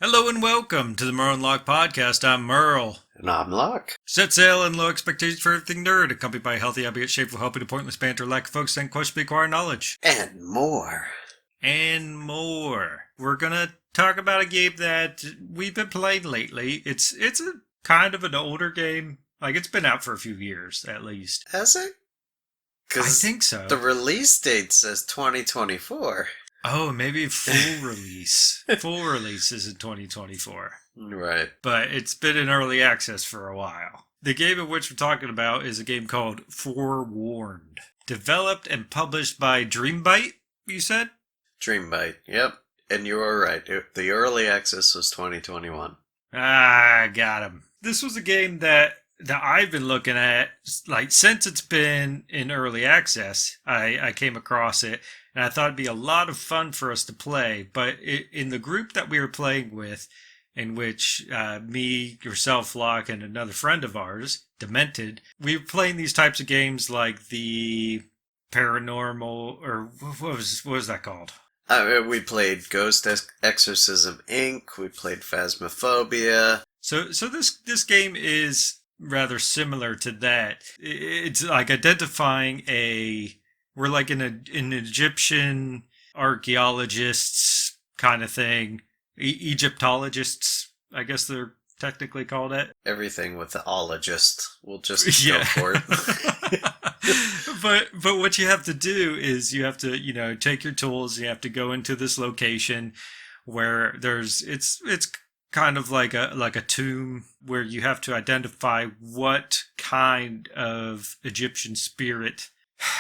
Hello and welcome to the Merle and Locke podcast. I'm Merle. And I'm Locke. Set sail and low expectations for everything nerd, accompanied by a healthy, albeit shameful, helping to pointless banter, lack of focus, and questionably acquire knowledge. And more. And more. We're gonna talk about a game that we've been playing lately. It's a kind of an older game. Like, it's been out for a few years, at least. Has it? I think so. The release date says 2024. Oh, maybe full release. Full release is in 2024. Right. But it's been in early access for a while. The game of which we're talking about is a game called FOREWARNED. Developed and published by Dreambyte, you said? Dreambyte, yep. And you were right. The early access was 2021. Ah, got him. This was a game that I've been looking at, like, since it's been in early access. I came across it, and I thought it'd be a lot of fun for us to play. But in the group that we were playing with, in which me, yourself, Locke, and another friend of ours, Demented, we were playing these types of games like the paranormal, or what was that called? We played Ghost Exorcism Inc. We played Phasmophobia. So this game is rather similar to that. It's like identifying we're like an Egyptian archaeologists kind of thing. Egyptologists, I guess they're technically called it. Everything with the ologist. We'll just go for it. But what you have to do is you have to, take your tools, you have to go into this location where it's kind of like a tomb where you have to identify what kind of Egyptian spirit.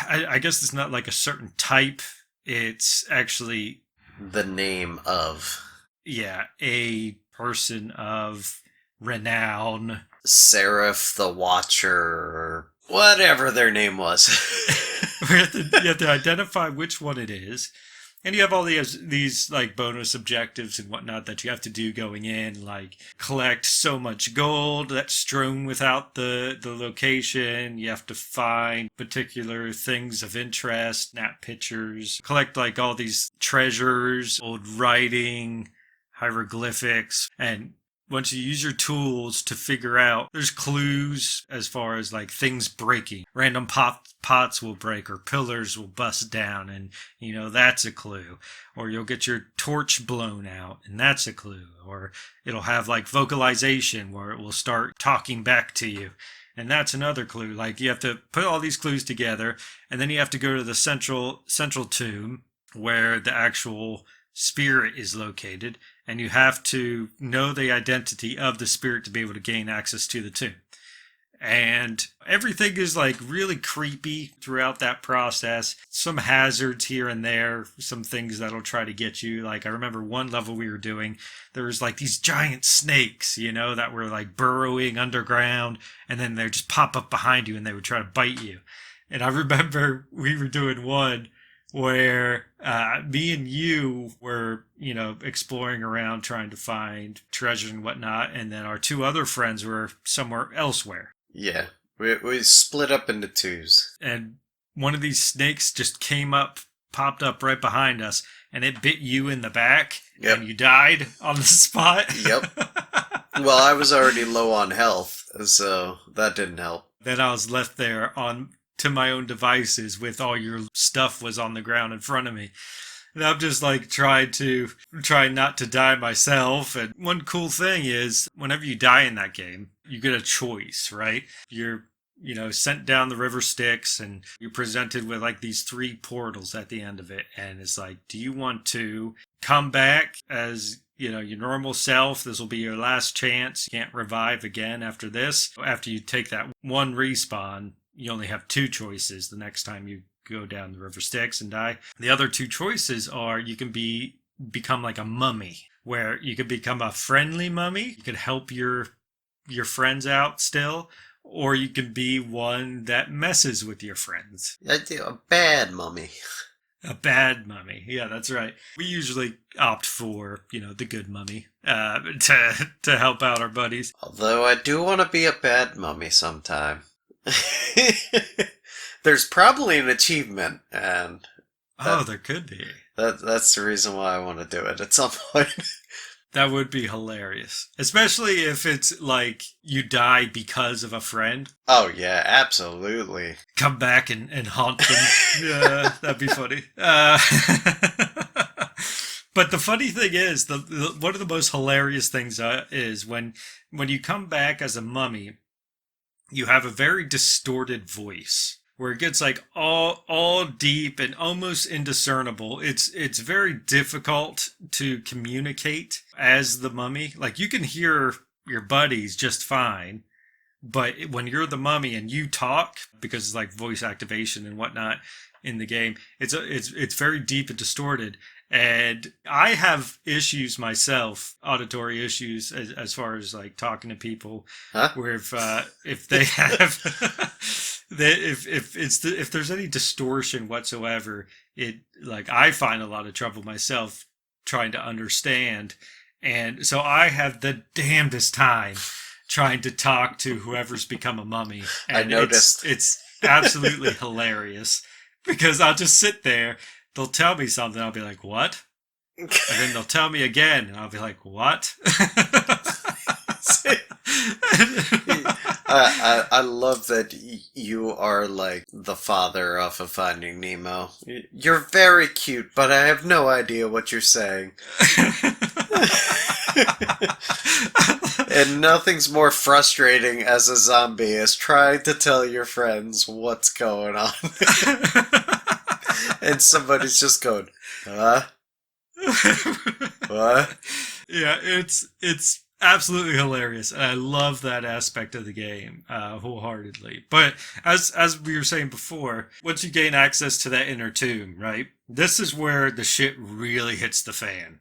I guess it's not like a certain type. It's actually the name of. Yeah, a person of renown. Seraph the Watcher, or whatever their name was. You have to identify which one it is. And you have all these like bonus objectives and whatnot that you have to do going in, like collect so much gold that's strewn without the location. You have to find particular things of interest, snap pictures, collect like all these treasures, old writing, hieroglyphics, and once you use your tools to figure out, there's clues as far as like things breaking. Random pots will break or pillars will bust down, and that's a clue. Or you'll get your torch blown out, and that's a clue. Or it'll have like vocalization where it will start talking back to you, and that's another clue. Like, you have to put all these clues together, and then you have to go to the central tomb where the actual spirit is located, and you have to know the identity of the spirit to be able to gain access to the tomb. And everything is like really creepy throughout that process. Some hazards here and there, some things that'll try to get you. Like, I remember one level we were doing, there was like these giant snakes, that were like burrowing underground, and then they just pop up behind you and they would try to bite you. And I remember we were doing one where me and you were, exploring around trying to find treasure and whatnot, and then our two other friends were somewhere elsewhere. Yeah, we split up into twos. And one of these snakes just popped up right behind us, and it bit you in the back, yep. And you died on the spot. Yep. Well, I was already low on health, so that didn't help. Then I was left there to my own devices with all your stuff was on the ground in front of me. And I'm just like trying not to die myself. And one cool thing is whenever you die in that game, you get a choice, right? You're, sent down the river Styx, and you're presented with like these 3 portals at the end of it. And it's like, do you want to come back as your normal self? This will be your last chance. You can't revive again after this. After you take that one respawn, you only have 2 choices the next time you go down the river Styx and die. The other 2 choices are you can become like a mummy, where you could become a friendly mummy. You could help your friends out still, or you could be one that messes with your friends. I do a bad mummy. A bad mummy. Yeah, that's right. We usually opt for, the good mummy to help out our buddies. Although I do want to be a bad mummy sometime. There's probably an achievement, and there could be. That's the reason why I want to do it at some point. That would be hilarious. Especially if it's like you die because of a friend. Oh, yeah, absolutely. Come back and haunt them. Yeah, that'd be funny. But the funny thing is, one of the most hilarious things is when you come back as a mummy, you have a very distorted voice where it gets like all deep and almost indiscernible. It's very difficult to communicate as the mummy. Like you can hear your buddies just fine, but when you're the mummy and you talk, because it's like voice activation and whatnot in the game, it's very deep and distorted. And I have issues myself, auditory issues, as far as like talking to people, Huh? where if they have if there's any distortion whatsoever, it like I find a lot of trouble myself trying to understand, and so I have the damnedest time trying to talk to whoever's become a mummy. And I noticed. It's absolutely hilarious because I'll just sit there. They'll tell me something. I'll be like, "What?" And then they'll tell me again, and I'll be like, "What?" I love that you are like the father off of Finding Nemo. You're very cute, but I have no idea what you're saying. And nothing's more frustrating as a zombie as trying to tell your friends what's going on. And somebody's just going, huh? What? Yeah, it's absolutely hilarious, and I love that aspect of the game wholeheartedly. But as we were saying before, once you gain access to that inner tomb, right? This is where the shit really hits the fan.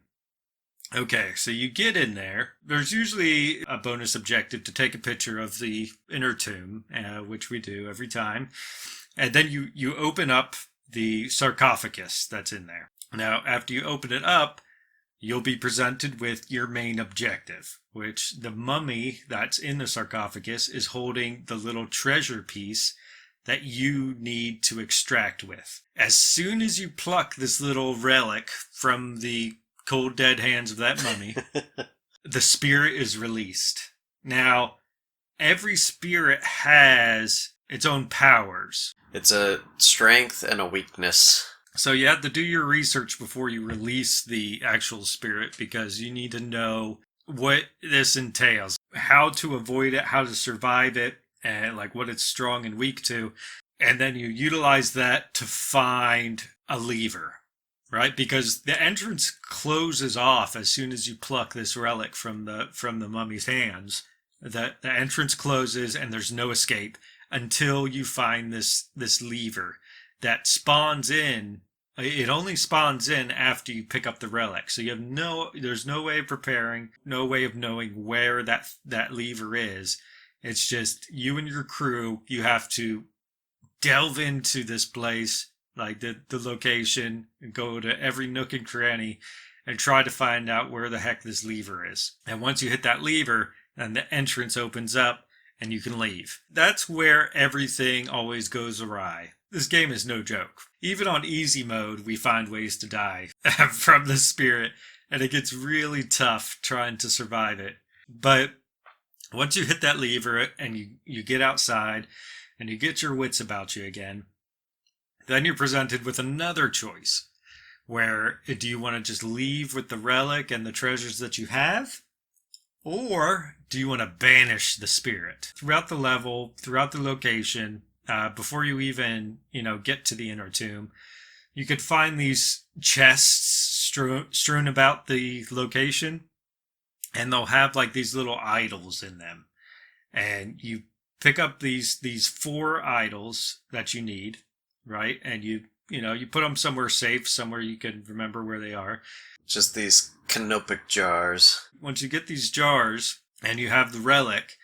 Okay, so you get in there. There's usually a bonus objective to take a picture of the inner tomb, which we do every time. And then you open up the sarcophagus that's in there. Now, after you open it up, you'll be presented with your main objective, which the mummy that's in the sarcophagus is holding the little treasure piece that you need to extract with. As soon as you pluck this little relic from the cold dead hands of that mummy, the spirit is released. Now, every spirit has its own powers. It's a strength and a weakness. So you have to do your research before you release the actual spirit, because you need to know what this entails, how to avoid it, how to survive it, and like what it's strong and weak to. And then you utilize that to find a lever, right? Because the entrance closes off as soon as you pluck this relic from the mummy's hands. The entrance closes and there's no escape until you find this lever that spawns in. It only spawns in after you pick up the relic. So there's no way of preparing, no way of knowing where that lever is. It's just you and your crew. You have to delve into this place, like the location, and go to every nook and cranny and try to find out where the heck this lever is. And once you hit that lever, then the entrance opens up and you can leave. That's where everything always goes awry. This game is no joke. Even on easy mode, we find ways to die from the spirit, and it gets really tough trying to survive it. But once you hit that lever and you get outside and you get your wits about you again, then you're presented with another choice. Where do you want to just leave with the relic and the treasures that you have? Or do you want to banish the spirit? Throughout the level, throughout the location, before you even, get to the inner tomb, you could find these chests strewn about the location, and they'll have like these little idols in them. And you pick up these 4 idols that you need, right? And you put them somewhere safe, somewhere you can remember where they are. Just these canopic jars. Once you get these jars and you have the relic,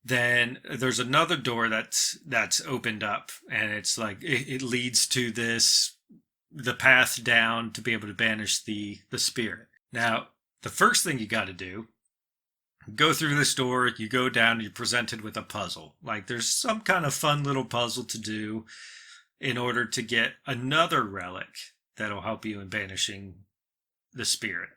then there's another door that's opened up, and it's like it leads to the path down to be able to banish the spirit. Now, the first thing you got to do, go through this door, you go down, you're presented with a puzzle. Like there's some kind of fun little puzzle to do in order to get another relic that'll help you in banishing the spirit.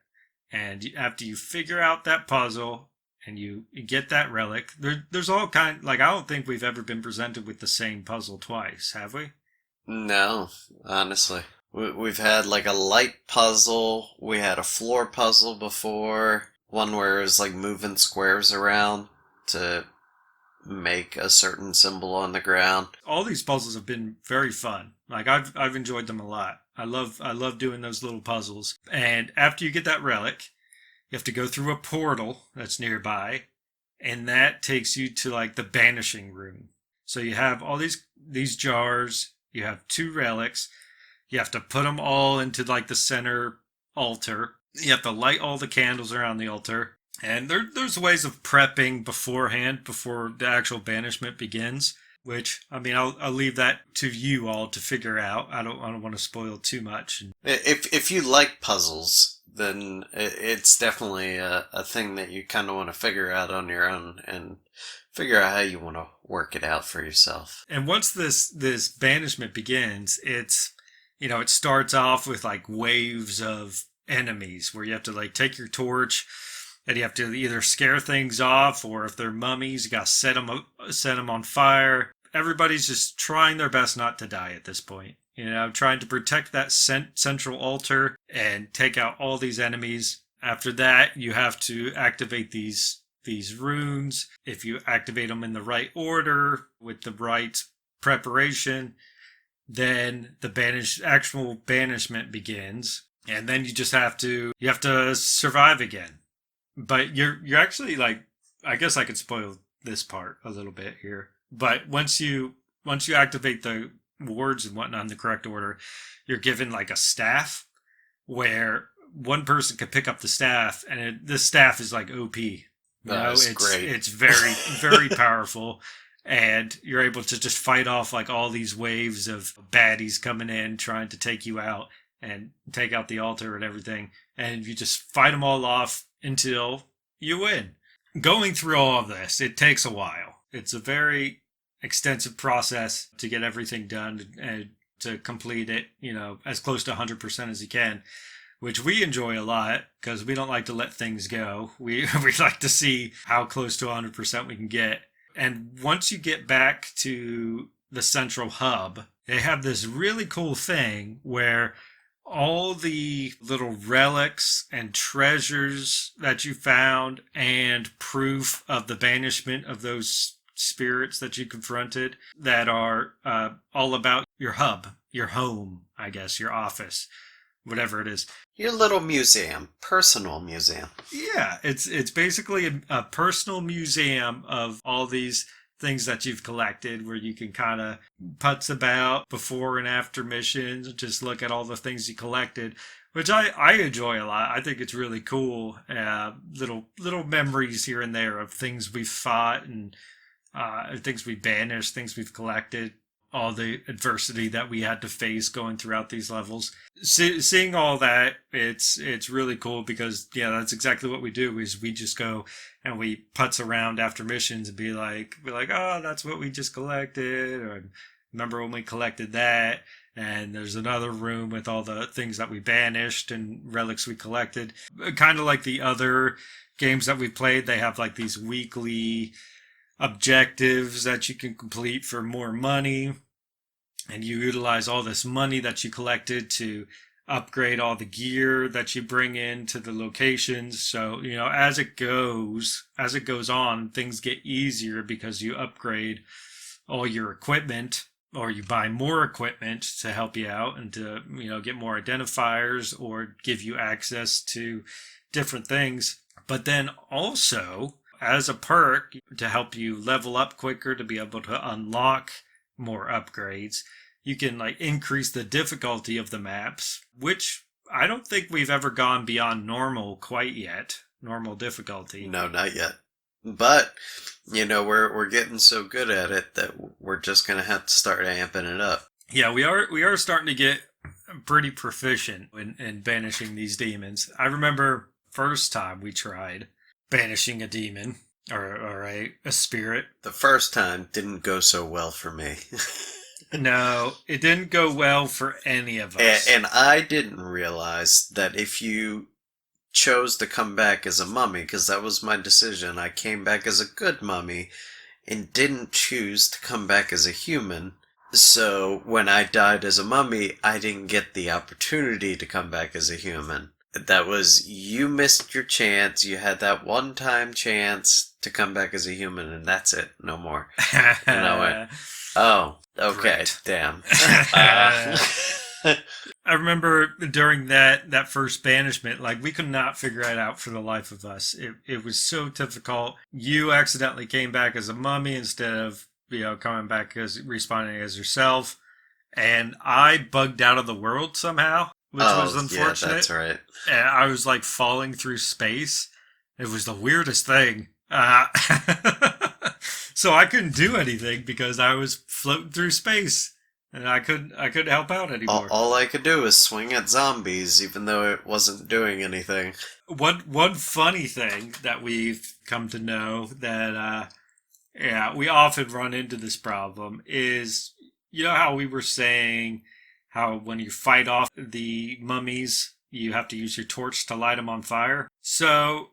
And after you figure out that puzzle and you get that relic, there's all kind, like, I don't think we've ever been presented with the same puzzle twice, have we? No, honestly. We've had like a light puzzle, we had a floor puzzle before, one where it was like moving squares around to make a certain symbol on the ground. All these puzzles have been very fun. Like, I've enjoyed them a lot. I love doing those little puzzles. And after you get that relic, you have to go through a portal that's nearby, and that takes you to like the banishing room. So you have all these jars, you have two relics, you have to put them all into like the center altar. You have to light all the candles around the altar. And there's ways of prepping beforehand, before the actual banishment begins. Which, I mean, I'll leave that to you all to figure out. I don't want to spoil too much. If you like puzzles, then it's definitely a thing that you kind of want to figure out on your own and figure out how you want to work it out for yourself. And once this banishment begins, it starts off with like waves of enemies where you have to like take your torch and you have to either scare things off, or if they're mummies, you got to set them on fire. Everybody's just trying their best not to die at this point. Trying to protect that central altar and take out all these enemies. After that, you have to activate these runes. If you activate them in the right order with the right preparation, then the actual banishment begins, and then you have to survive again. But you're actually like, I guess I could spoil this part a little bit here. But once you activate the wards and whatnot in the correct order, you're given like a staff where one person can pick up the staff, and this staff is like OP. That's great. It's very, very powerful. And you're able to just fight off like all these waves of baddies coming in, trying to take you out and take out the altar and everything. And you just fight them all off until you win. Going through all of this, it takes a while. It's a very extensive process to get everything done and to complete it, as close to 100% as you can, which we enjoy a lot because we don't like to let things go. We like to see how close to 100% we can get. And once you get back to the central hub, they have this really cool thing where all the little relics and treasures that you found and proof of the banishment of those spirits that you confronted that are all about your hub, your home, I guess, your office, whatever it is. Your little museum, personal museum. Yeah, it's basically a personal museum of all these things that you've collected, where you can kind of putz about before and after missions, just look at all the things you collected, which I enjoy a lot. I think it's really cool. Little memories here and there of things we've fought and things we banished, things we've collected, all the adversity that we had to face going throughout these levels. Seeing all that, it's really cool because, yeah, that's exactly what we do, is we just go and we putz around after missions and be like, oh, that's what we just collected, or remember when we collected that? And there's another room with all the things that we banished and relics we collected. Kind of like the other games that we've played, they have like these weekly objectives that you can complete for more money, and you utilize all this money that you collected to upgrade all the gear that you bring into the locations. So, as it goes on, things get easier because you upgrade all your equipment, or you buy more equipment to help you out and to, get more identifiers or give you access to different things. But then also, as a perk to help you level up quicker, to be able to unlock more upgrades, you can like increase the difficulty of the maps, which I don't think we've ever gone beyond normal quite yet. Normal difficulty. No, not yet. But, we're getting so good at it that we're just going to have to start amping it up. Yeah, we are starting to get pretty proficient in banishing these demons. I remember first time we tried banishing a demon or a spirit. The first time didn't go so well for me. No, it didn't go well for any of us. And I didn't realize that if you chose to come back as a mummy because that was my decision. I came back as a good mummy and didn't choose to come back as a human. So when I died as a mummy, I didn't get the opportunity to come back as a human. That was, you missed your chance. You had that one-time chance to come back as a human, and that's it. No more. And I went, oh, okay, Great. damn. I remember during that first banishment, like we could not figure it out for the life of us. It was so difficult. You accidentally came back as a mummy instead of coming back as respawning as yourself, and I bugged out of the world somehow, which was unfortunate. Yeah, that's right. And I was like falling through space. It was the weirdest thing. So I couldn't do anything because I was floating through space. And I couldn't help out anymore. All I could do was swing at zombies, even though it wasn't doing anything. One funny thing that we've come to know that we often run into this problem is, you know how we were saying how when you fight off the mummies, you have to use your torch to light them on fire? So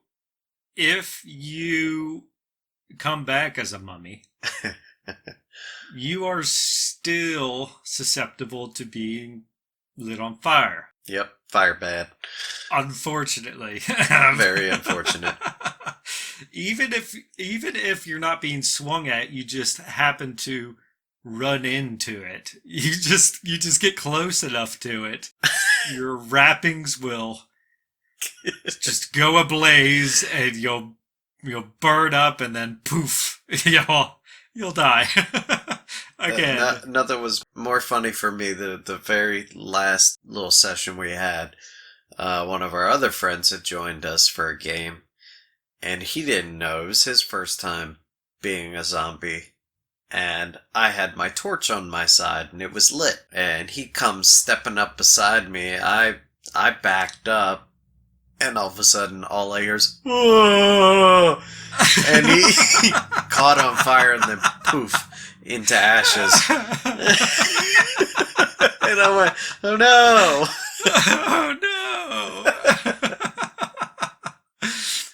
if you come back as a mummy, you are still susceptible to being lit on fire. Yep, fire bad. Unfortunately. Very unfortunate. Even if you're not being swung at, you just happen to run into it. You just get close enough to it. Your wrappings will just go ablaze and you'll burn up and then poof. You'll die. Again. Nothing was more funny for me. The very last little session we had, one of our other friends had joined us for a game, and he didn't know. It was his first time being a zombie, and I had my torch on my side, and it was lit. And he comes stepping up beside me. I backed up, and all of a sudden, all I hear is, "Whoa!" And he caught on fire and then poof into ashes. And I went, oh no! Oh no!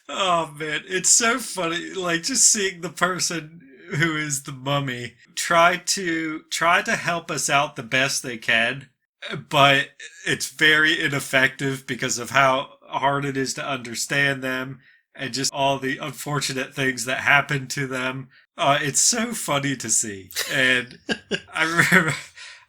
Oh man, it's so funny. Like just seeing the person who is the mummy try to help us out the best they can, but it's very ineffective because of how hard it is to understand them and just all the unfortunate things that happen to them. It's so funny to see. And I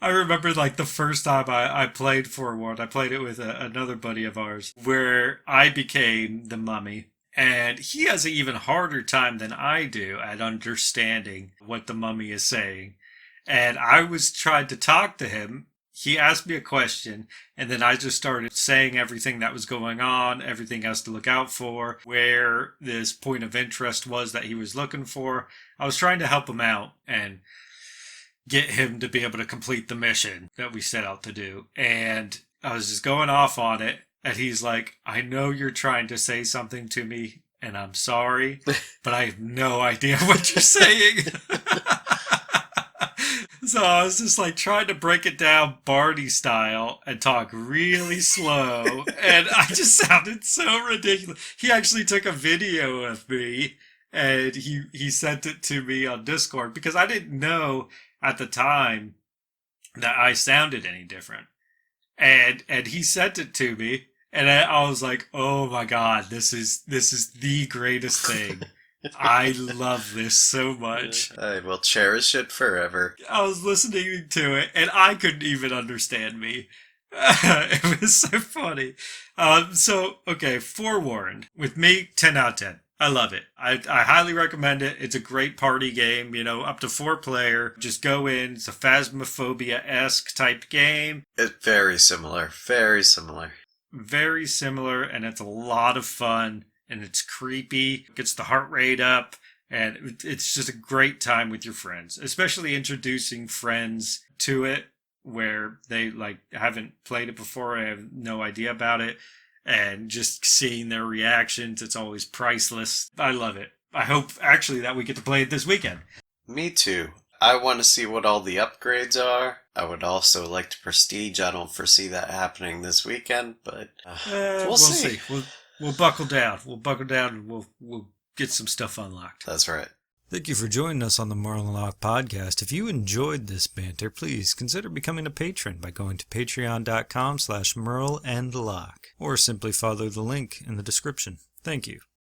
remember like the first time I played FOREWARNED, I played it with another buddy of ours, where I became the mummy. And he has an even harder time than I do at understanding what the mummy is saying. And I was trying to talk to him. He asked me a question, and then I just started saying everything that was going on, everything else to look out for, where this point of interest was that he was looking for. I was trying to help him out and get him to be able to complete the mission that we set out to do. And I was just going off on it, and he's like, I know you're trying to say something to me, and I'm sorry, but I have no idea what you're saying. So I was just like trying to break it down Barney style and talk really slow. And I just sounded so ridiculous. He actually took a video of me and he sent it to me on Discord because I didn't know at the time that I sounded any different. And he sent it to me and I was like, oh my God, this is the greatest thing. I love this so much. I will cherish it forever. I was listening to it, and I couldn't even understand me. It was so funny. Okay, FOREWARNED. With me, 10 out of 10. I love it. I highly recommend it. It's a great party game, up to 4 player. Just go in. It's a Phasmophobia-esque type game. It's very similar. Very similar. Very similar, and it's a lot of fun. And it's creepy, gets the heart rate up, and it's just a great time with your friends, especially introducing friends to it where they haven't played it before, I have no idea about it, and just seeing their reactions, it's always priceless. I love it. I hope actually that we get to play it this weekend. Me too. I want to see what all the upgrades are. I would also like to prestige. I don't foresee that happening this weekend, but we'll see. We'll buckle down. We'll buckle down and we'll get some stuff unlocked. That's right. Thank you for joining us on the Merle and Locke podcast. If you enjoyed this banter, please consider becoming a patron by going to patreon.com/Merle and Locke, or simply follow the link in the description. Thank you.